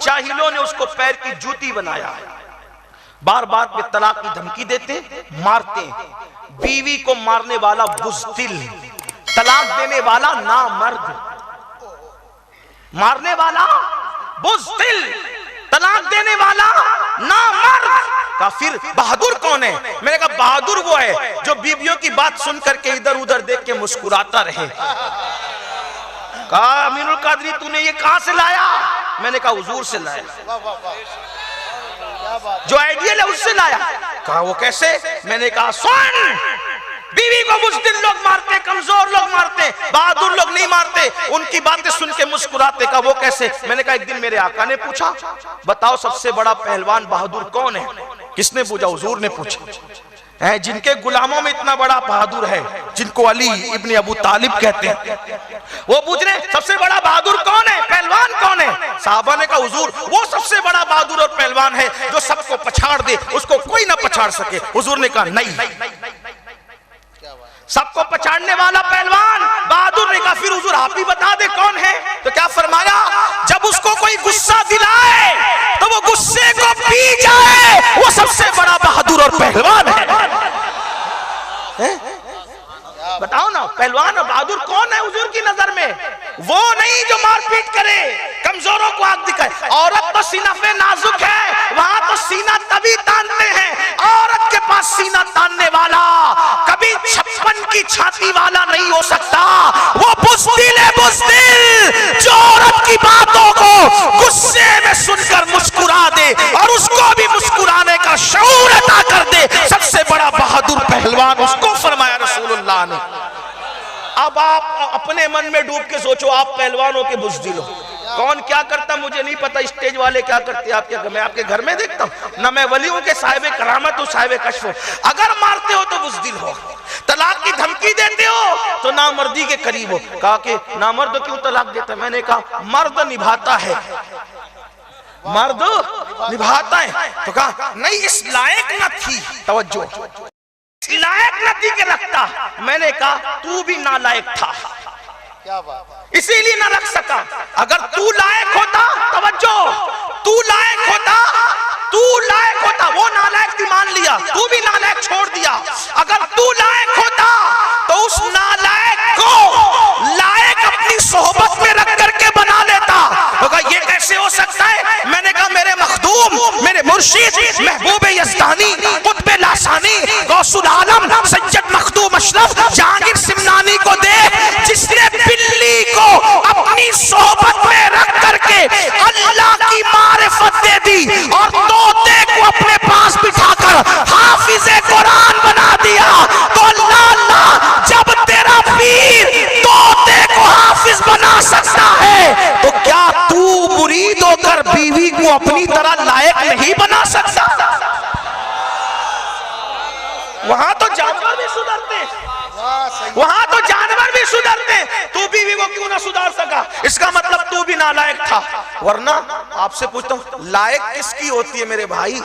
جاہلوں نے اس کو پیر کی جوتی بنایا ہے، بار بار میں طلاق کی دھمکی دیتے، مارتے، بیوی کو مارنے والا بزدل، طلاق دینے والا نامرد، مارنے والا بزدل، طلاق دینے والا نامرد۔ کافر بہادر کون ہے؟ میں نے کہا بہادر وہ ہے جو بیویوں کی بات سن کر کے ادھر ادھر دیکھ کے مسکراتا رہے۔ کہا امین القادری تو نے یہ کہاں سے لایا؟ میں نے کہا حضور سے لایا، جو آئیڈیل ہے اس سے لایا۔ کہا وہ کیسے؟ میں نے کہا سن، بیوی کو بزدل لوگ مارتے، کمزور لوگ مارتے، بہادر لوگ نہیں مارتے، ان کی باتیں سن کے مسکراتے۔ کہا وہ کیسے؟ میں نے کہا ایک دن میرے آقا نے پوچھا بتاؤ سب سے بڑا پہلوان بہادر کون ہے؟ کس نے پوچھا؟ حضور نے پوچھا۔ جن کے غلاموں میں اتنا بڑا بہادر ہے، جن کو علی ابن ابو طالب کہتے ہیں، وہ پوچھ رہے سب سے بڑا بہادر کون ہے، پہلوان کون ہے؟ صحابہ نے کہا حضور وہ سب سے بڑا بہادر اور پہلوان ہے جو سب کو پچھاڑ دے، اس کو کوئی نہ پچھاڑ سکے۔ حضور نے کہا نہیں، سب کو پچھاڑنے والا پہلوان بہادر نے کہا پھر حضور آپ ہی بتا دے کون ہے؟ تو کیا فرمایا؟ جب اس کو کوئی غصہ دلائے تو وہ غصے کو پی جائے، وہ سب سے بڑا بہادر اور پہلوان ہے۔ بتاؤ نا پہلوان اور بہادر کون ہے حضور کی نظر میں؟ وہ نہیں جو مار پیٹ کرے، کمزوروں کو آگ دکھائے۔ عورت تو سینہ پہ نازک ہے، وہاں تو سینہ تبھی تانتے ہیں، عورت کے پاس سینہ تاننے والا کبھی 56 کی چھاتی والا نہیں ہو سکتا۔ وہ بزدل ہے، بزدل جو عورت کی باتوں کو غصے میں سن کر مسکرا دے اور اس کو بھی مسکرانے کا شعور عطا کر دے، سب سے بڑا بہادر پہلوان اس کو فرمایا رسول اللہ نے۔ اب آپ اپنے من میں ڈوب کے سوچو آپ پہلوانوں کے بزدل ہو، کون کیا کرتا مجھے نہیں پتا، اسٹیج والے کیا کرتے آپ کے گھر میں، آپ کے گھر میں دیکھتا ہوں نہ، میں ولیوں کے صاحب کرامت ہوں، صاحب کشف ہوں۔ اگر مارتے ہو تو بزدل ہو، طلاق کی دھمکی دیتے ہو تو نامردی کے قریب ہو۔ کہا کہ نامرد کیوں طلاق دیتا ہے؟ میں نے کہا مرد نبھاتا ہے، مرد نبھاتا ہے۔ تو کہا نہیں اس لائق نہ تھی، توجہ، اس لائق نہ تھی کہ رکھتا۔ میں نے کہا تو بھی نالائق تھا، اسی لیے نہ رکھ سکا۔ اگر تو لائق ہوتا، توجہ، تو لائق ہوتا، تو لائق ہوتا، وہ نالائق تھی مان لیا، تو بھی نالائق چھوڑ دیا۔ اگر تو لائق ہوتا تو اس نالائق کو لائق اپنی صحبت میں رکھ کر کے بنا لیتا۔ یہ کیسے ہو سکتا ہے؟ میں نے کہا میرے مخدوم، میرے مرشد محبوب یزدانی، قطب لاسانی، غوث العالم سید مخدوم اشرف جہانگیر سمنانی کو دیکھ، جس نے بلی کو اپنی صحبت میں رکھ کر کے اللہ کی معرفت دے دی اور طوطے کو اپنے پاس بٹھا کر حافظ قرآن بنا دیا۔ تو اللہ جب تیرا پیر طوطے کو حافظ بنا سکتا ہے تو کیا تو مرید ہو کر بیوی کو اپنی طرح لائق نہیں بنا سکتا؟ وہاں تو جانور بھی سدھرتے ہیں، وہاں تو جانور بھی سدھرتے ہیں، تو بیوی کو کیوں نہ سدھار سکا؟ اس کا مطلب تو بھی نالائق تھا۔ ورنہ آپ سے پوچھتا ہوں لائق کس کی ہوتی ہے میرے بھائی؟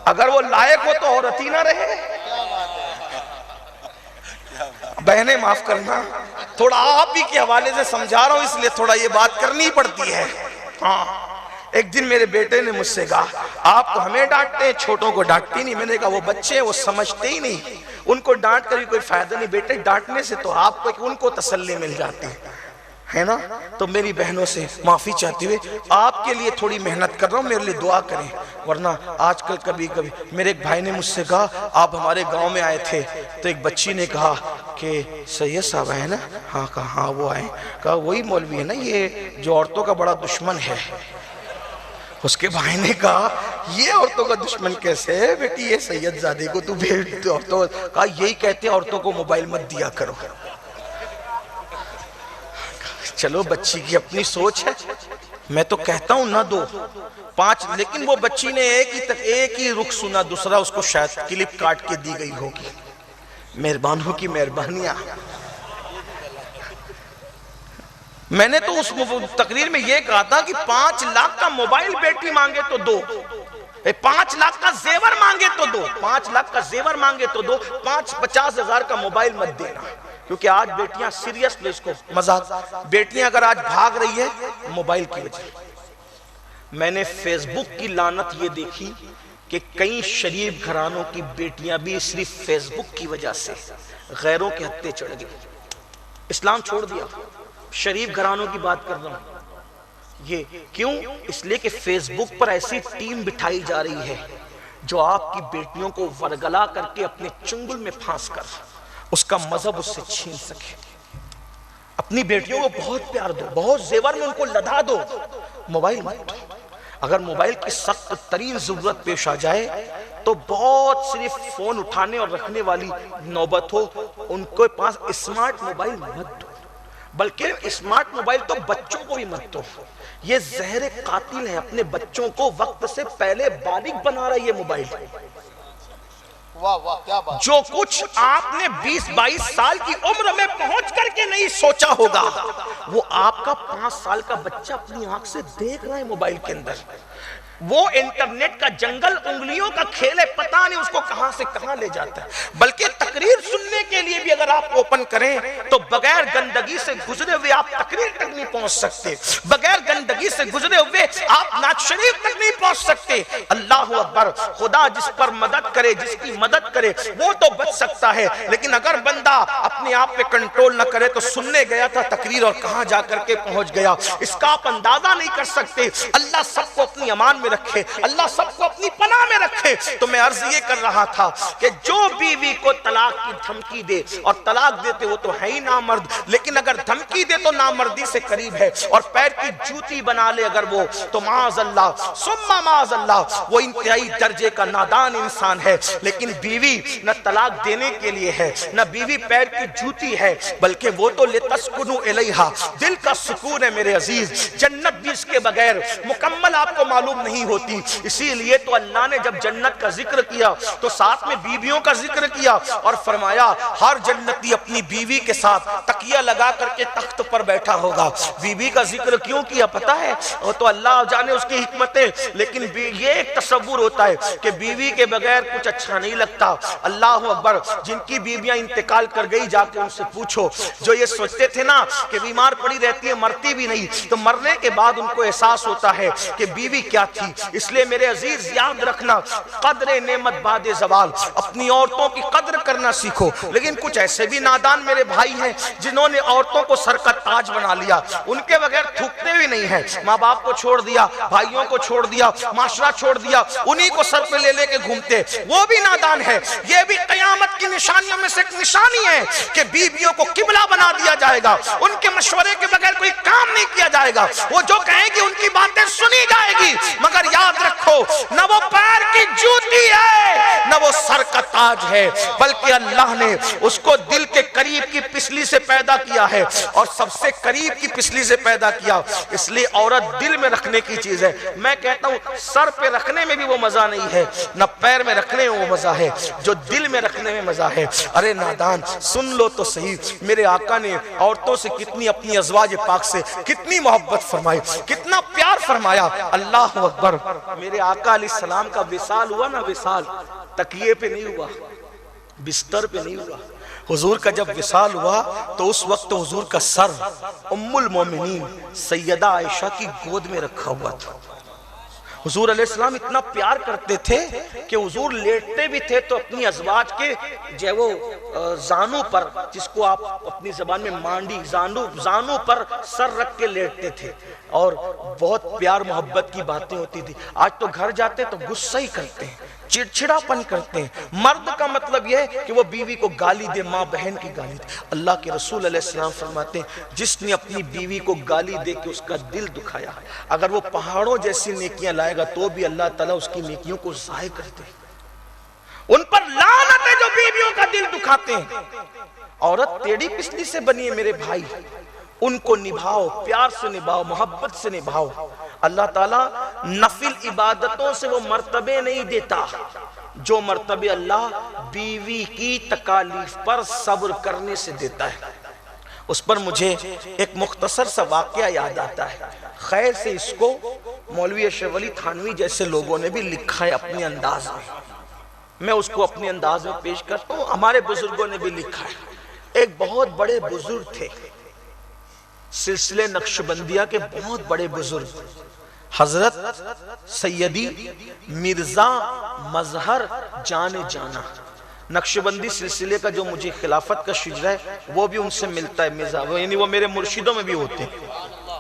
اگر وہ لائق ہو تو عورت ہی نہ رہے۔ بہنیں معاف کرنا، تھوڑا آپ ہی کے حوالے سے سمجھا رہا ہوں، اس لیے تھوڑا یہ بات کرنی پڑتی ہے۔ ہاں ایک دن میرے بیٹے نے مجھ سے کہا آپ تو ہمیں ڈانٹتے ہیں، چھوٹوں کو ڈانٹتی نہیں۔ میں نے کہا وہ بچے ہیں، وہ سمجھتے ہی نہیں، ان کو ڈانٹ کر بھی کوئی فائدہ نہیں بیٹے، ڈانٹنے سے تو آپ کو ان کو تسلی مل جاتی ہے نا۔ تو میری بہنوں سے معافی چاہتے ہوئے آپ کے لیے تھوڑی محنت کر رہا ہوں، میرے لیے دعا کریں۔ ورنہ آج کل کبھی کبھی میرے ایک بھائی نے مجھ سے کہا آپ ہمارے گاؤں میں آئے تھے تو ایک بچی نے کہا کہ سید صاحب ہے نا؟ ہاں کہا ہاں وہ آئے۔ کہا وہی مولوی ہے نا یہ جو عورتوں کا بڑا دشمن ہے؟ اس کے بھائی نے کہا یہ عورتوں کا دشمن کیسے ہے بیٹی؟ یہ سید زادے کو تو بھیڑ عورتوں، کہا یہی کہتے ہیں عورتوں کو موبائل مت دیا کرو۔ چلو بچی کی اپنی سوچ ہے، میں تو کہتا ہوں نہ دو 5، لیکن وہ بچی نے ایک ہی رخ سنا، دوسرا اس کو شاید کلپ کاٹ کے دی گئی ہوگی۔ مہربانوں کی مہربانیاں۔ میں نے تو اس تقریر میں یہ کہا تھا کہ 5 لاکھ کا موبائل بیٹی مانگے تو دو، 5 لاکھ کا زیور مانگے تو دو، 5 لاکھ کا زیور مانگے تو دو، 50,000 کا موبائل مت دینا۔ کیونکہ آج بیٹیاں سیریس لو اس کو مزاق، بیٹیاں اگر آج بھاگ رہی ہے موبائل کی وجہ۔ میں نے فیس بک کی لعنت یہ دیکھی کہ کئی شریف گھرانوں کی بیٹیاں بھی صرف فیس بک کی وجہ سے غیروں کے ہتھے چڑھ گئی، اسلام چھوڑ دیا۔ شریف گھرانوں کی بات کر رہا ہوں، یہ کیوں؟ اس لیے کہ فیس بک پر ایسی ٹیم بٹھائی جا رہی ہے جو آپ کی بیٹیوں کو ورگلا کر کے اپنے چنگل میں پھانس کر اس کا مذہب اس سے چھین سکے۔ اپنی بیٹیوں کو بہت پیار دو، بہت زیور میں ان کو لدا دو، موبائل مت۔ اگر موبائل کی سخت ترین ضرورت پیش آ جائے تو بہت صرف فون اٹھانے اور رکھنے والی نوبت ہو، ان کے پاس اسمارٹ موبائل مت دو، بلکہ اسمارٹ موبائل تو بچوں کو بھی مت دو۔ یہ زہر قاتل ہے، اپنے بچوں کو وقت سے پہلے بالغ بنا رہا ہے یہ موبائل۔ جو کچھ آپ نے 20-22 سال کی عمر میں پہنچ کر کے نہیں سوچا ہوگا، وہ آپ کا 5 سال کا بچہ اپنی آنکھ سے دیکھ رہا ہے موبائل کے اندر۔ وہ انٹرنیٹ کا جنگل انگلیوں کا کھیل ہے، پتہ نہیں اس کو کہاں سے کہاں لے جاتا ہے۔ بلکہ تقریر سننے کے لیے بھی اگر آپ اوپن کریں تو بغیر گندگی سے گزرے ہوئے آپ تقریر تک نہیں پہنچ سکتے، بغیر گندگی سے گزرے ہوئے آپ نعت شریف تک نہیں پہنچ سکتے۔ اللہ اکبر، خدا جس پر مدد کرے، جس کی مدد کرے وہ تو بچ سکتا ہے، لیکن اگر بندہ اپنے آپ پہ کنٹرول نہ کرے تو سننے گیا تھا تقریر اور کہاں جا کر کے پہنچ گیا، اس کا آپ اندازہ نہیں کر سکتے۔ اللہ سب کو اپنی امان میں رکھے، اللہ سب کو اپنی پناہ میں رکھے۔ تو میں عرض یہ کر رہا تھا کہ جو بیوی کو طلاق کی دھمکی دے، اور طلاق دیتے وہ تو ہے ہی نامرد، لیکن اگر دھمکی دے تو نامردی سے قریب ہے، اور پیر کی جوتی بنا لے اگر وہ، تو معاذ اللہ ثم معاذ اللہ وہ انتہائی درجے کا نادان انسان ہے۔ لیکن بیوی نہ طلاق دینے کے لیے ہے، نہ بیوی پیر کی جوتی ہے، بلکہ وہ تو لتسکنوا الیہا، دل کا سکون ہے میرے عزیز۔ جنت بھی اس کے بغیر مکمل آپ کو معلوم نہیں ہوتی، اسی لیے تو اللہ نے جب جنت کا ذکر کیا تو ساتھ میں بیویوں کا ذکر کیا، اور فرمایا ہر جنتی اپنی بیوی کے ساتھ تکیہ لگا کر کے تخت پر بیٹھا ہوگا۔ بیوی کا ذکر کیوں کیا پتہ ہے؟ وہ تو اللہ جانے اس کی حکمتیں، لیکن یہ ایک تصور ہوتا ہے کہ بیوی کے بغیر کچھ اچھا نہیں لگتا۔ اللہ اکبر، جن کی بیویاں انتقال کر گئی جا کے ان سے پوچھو، جو یہ سوچتے تھے نا کہ بیمار پڑی رہتی ہے مرتی بھی نہیں، تو مرنے کے بعد ان کو احساس ہوتا ہے کہ بیوی کیا تھی۔ اس لیے میرے عزیز یاد رکھنا، قدر نعمت بعد زوال، اپنی عورتوں کی قدر کرنا سیکھو۔ لیکن کچھ ایسے بھی نادان میرے بھائی ہیں جنہوں نے عورتوں کو سر کا تاج بنا لیا، ان کے بغیر تھوکتے بھی نہیں ہیں، ماں باپ کو چھوڑ دیا، بھائیوں کو چھوڑ دیا، معاشرہ چھوڑ دیا، انہی کو سر پہ لے لے کے گھومتے، وہ بھی نادان ہے۔ یہ بھی قیامت کی نشانیوں میں سے ایک نشانی ہے کہ بیویوں کو قبلہ بنا دیا جائے گا، ان کے مشورے کے بغیر کوئی کام نہیں کیا جائے گا، وہ جو کہیں گی ان کی باتیں سنی جائے گی، مگر یاد رکھو نہ وہ پیر کی جوتی ہے نہ وہ سر کا تاج ہے، بلکہ اللہ نے اس کو دل کے قریب کی پسلی سے پیدا کیا ہے، اور سب سے قریب کی پسلی سے پیدا کیا۔ اس لیے عورت دل میں رکھنے کی چیز ہے۔ میں کہتا ہوں سر پہ رکھنے میں بھی وہ مزہ نہیں ہے، نہ پیر میں رکھنے میں وہ مزہ ہے جو دل میں رکھنے میں مزہ ہے۔ ارے نادان سن لو تو صحیح، میرے آقا نے عورتوں سے کتنی اپنی ازواج پاک سے کتنی محبت فرمائی، کتنا پیار فرمایا۔ اللہ اکبر، میرے آقا علیہ السلام کا وصال ہوا نا، وصال تکیے پہ نہیں ہوا، بستر پہ نہیں ہوا۔ حضور کا جب وصال ہوا تو اس وقت حضور کا سر ام المومنین سیدہ عائشہ کی گود میں رکھا ہوا تھا۔ حضور علیہ السلام اتنا پیار کرتے تھے کہ حضور لیٹتے بھی تھے تو اپنی ازواج کے جو وہ زانوں پر، جس کو آپ اپنی زبان میں مانڈی، زانوں پر سر رکھ کے لیٹتے تھے، اور بہت پیار محبت کی باتیں ہوتی تھی۔ آج تو گھر جاتے تو غصہ ہی کرتے ہیں، چڑچڑا پن کرتے ہیں۔ مرد کا مطلب یہ ہے کہ وہ بیوی کو گالی دے، ماں بہن کی گالی دے۔ اللہ کے رسول علیہ السلام فرماتے ہیں جس نے اپنی بیوی کو گالی دے کے اس کا دل دکھایا، اگر وہ پہاڑوں جیسی نیکیاں لائے گا تو بھی اللہ تعالیٰ اس کی نیکیوں کو ضائع کر دے۔ ان پر لعنت ہے جو بیویوں کا دل دکھاتے ہیں۔ عورت ٹیڑھی پسلی سے بنی ہے میرے بھائی، ان کو نبھاؤ، پیار سے نبھاؤ، محبت سے نبھاؤ۔ اللہ تعالیٰ نفل عبادتوں سے وہ مرتبے نہیں دیتا جو مرتبے اللہ بیوی کی تکالیف پر صبر کرنے سے دیتا ہے۔ اس پر مجھے ایک مختصر سا واقعہ یاد آتا ہے، خیر سے اس کو مولوی اشرف علی تھانوی جیسے لوگوں نے بھی لکھا ہے اپنے انداز میں اس کو اپنے انداز میں پیش کرتا ہوں، ہمارے بزرگوں نے بھی لکھا ہے۔ ایک بہت بڑے بزرگ تھے سلسلے نقشبندیہ کے، بہت بڑے بزرگ، حضرت سیدی مرزا مظہر جان جانا۔ نقشبندی سلسلے کا جو مجھے خلافت کا شجرہ ہے وہ بھی ان سے ملتا ہے، مرزا، یعنی وہ میرے مرشدوں میں بھی ہوتے ہیں،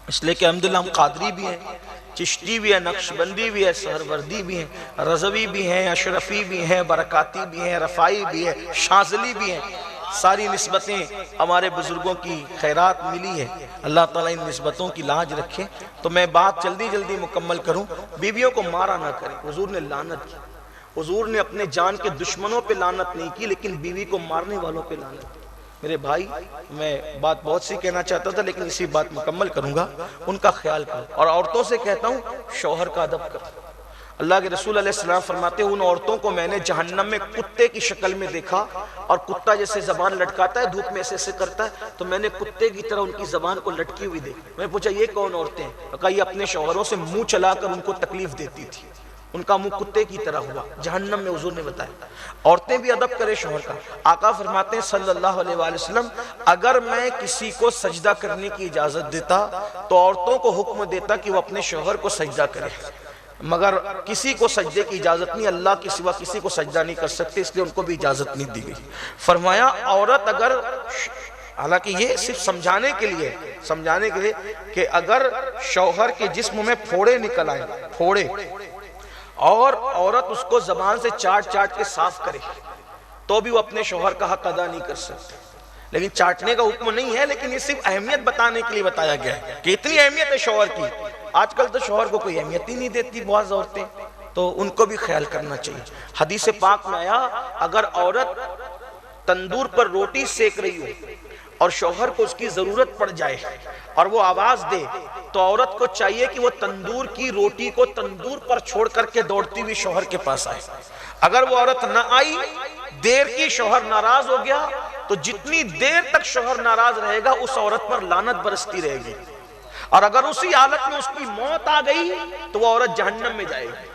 اس لئے کہ الحمدللہ ہم قادری بھی ہیں، چشتی بھی ہے، نقشبندی بھی ہے، سہروردی بھی ہیں، رضوی بھی ہیں، اشرفی بھی ہیں، برکاتی بھی ہیں، رفائی بھی ہے، شاذلی بھی ہیں۔ ساری نسبتیں ہمارے بزرگوں کی خیرات ملی ہے، اللہ تعالیٰ ان نسبتوں کی لاج رکھے۔ تو میں بات جلدی مکمل کروں۔ بیویوں کو مارا نہ کریں، حضور نے لعنت کی، حضور نے اپنے جان کے دشمنوں پہ لعنت نہیں کی، لیکن بیوی کو مارنے والوں پہ لعنت کی۔ میرے بھائی، میں بات بہت سی کہنا چاہتا تھا لیکن اسی بات مکمل کروں گا، ان کا خیال کرو۔ اور عورتوں سے کہتا ہوں شوہر کا ادب کرو۔ اللہ کے رسول علیہ السلام فرماتے ہیں ان عورتوں کو میں نے جہنم میں کتے کی شکل میں دیکھا، اور کتا جیسے زبان لٹکاتا ہے دھوپ میں ایسے کرتا ہے، تو میں نے کتے کی طرح ان کی زبان کو لٹکی ہوئی دیکھی۔ میں پوچھا یہ کون عورتیں ہیں؟ کہا یہ اپنے شوہروں سے منہ چلا کر ان کو تکلیف دیتی تھی، ان کا منہ کتے کی طرح ہوا، جہنم میں حضور نے بتایا۔ عورتیں بھی ادب کرے شوہر کا۔ آقا فرماتے ہیں صلی اللہ علیہ وآلہ وسلم، اگر میں کسی کو سجدہ کرنے کی اجازت دیتا تو عورتوں کو حکم دیتا کہ وہ اپنے شوہر کو سجدہ کرے، مگر کسی کو سجدے کی اجازت نہیں، اللہ کے سوا کسی کو سجدہ نہیں کر سکتے، اس لیے ان کو بھی اجازت نہیں دی گئی۔ فرمایا عورت اگر، حالانکہ یہ صرف سمجھانے کے لیے کہ اگر شوہر کے جسم میں پھوڑے نکل آئیں، پھوڑے، اور عورت اس کو زبان سے چاٹ کے صاف کرے تو بھی وہ اپنے شوہر کا حق ادا نہیں کر سکتے۔ لیکن چاٹنے کا حکم نہیں ہے، لیکن یہ صرف اہمیت بتانے کے لیے بتایا گیا ہے کہ اتنی اہمیت ہے شوہر کی۔ آج کل تو شوہر کو کوئی اہمیت ہی نہیں دیتی بعض عورتیں، تو ان کو بھی خیال کرنا چاہیے۔ حدیث پاک میں آیا اگر عورت تندور پر روٹی سیک رہی ہو اور شوہر کو اس کی ضرورت پڑ جائے اور وہ آواز دے تو عورت کو چاہیے کہ وہ تندور کی روٹی کو تندور پر چھوڑ کر کے دوڑتی ہوئی شوہر کے پاس آئے۔ اگر وہ عورت نہ آئی، دیر کی، شوہر ناراض ہو گیا، تو جتنی دیر تک شوہر ناراض رہے گا اس عورت پر لعنت برستی رہے گی، اور اگر اسی حالت میں اس کی موت آ گئی تو وہ عورت جہنم میں جائے گی۔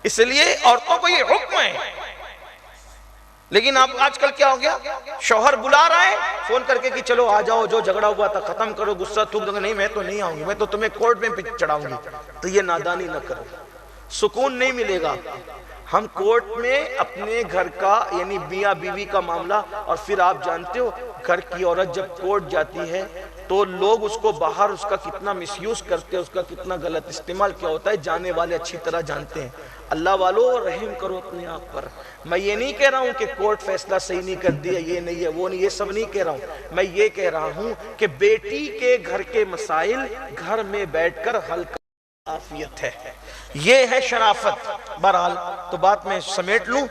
اس لیے عورتوں کو یہ حکم ہے۔ لیکن اب آج کل کیا ہو گیا، شوہر بلا رہا ہے فون کر کے کہ چلو آ جاؤ، جو جھگڑا ہوا تھا ختم کرو، غصہ تھوک دو گے، نہیں میں تو نہیں آؤں گی، میں تو تمہیں کورٹ میں چڑھاؤں گی۔ تو یہ نادانی نہ کرو، سکون نہیں ملے گا۔ ہم کورٹ میں اپنے گھر کا، یعنی میاں بیوی کا معاملہ، اور پھر آپ جانتے ہو گھر کی عورت جب کورٹ جاتی ہے تو لوگ اس کو باہر اس کا کتنا مس یوز کرتے ہیں، اس کا کتنا غلط استعمال کیا ہوتا ہے، جانے والے اچھی طرح جانتے ہیں۔ اللہ والو رحم کرو اپنے آپ پر۔ میں یہ نہیں کہہ رہا ہوں کہ کورٹ فیصلہ صحیح نہیں کر دیا، یہ نہیں ہے، وہ نہیں، یہ سب نہیں کہہ رہا ہوں۔ میں یہ کہہ رہا ہوں کہ بیٹی کے گھر کے مسائل گھر میں بیٹھ کر حل کر عافیت ہے، یہ ہے شرافت۔ بہرحال تو بات میں سمیٹ لوں۔